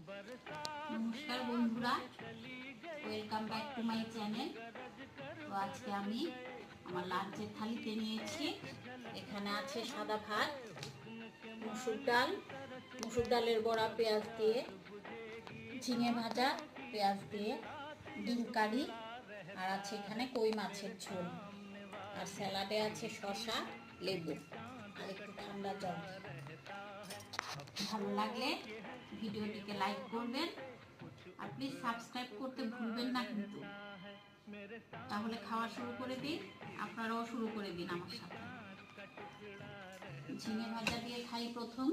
নমস্কার বন্ধুরা, welcome back to my channel. তো আজকে আমি আমার লাঞ্চের থালিতে নিয়েছি, এখানে আছে সাদা ভাত, মুসুর ডালের বড়া পেঁয়াজ দিয়ে, ঝিঙে ভাজা পেঁয়াজ দিয়ে, ডিম কারি, আর আছে এখানে কই মাছের ঝোল, আর স্যালাডে আছে শসা, লেবু আর একটু ঠান্ডা জল। ভালো লাগলে ভিডিওটিকে লাইক করবেন আর প্লিজ সাবস্ক্রাইব করতে ভুলবেন না কিন্তু। তাহলে খাওয়া শুরু করে দিন, আপনারাও শুরু করে দিন আমার সাথে। ঝিঙে ভাজা দিয়ে খাই প্রথম।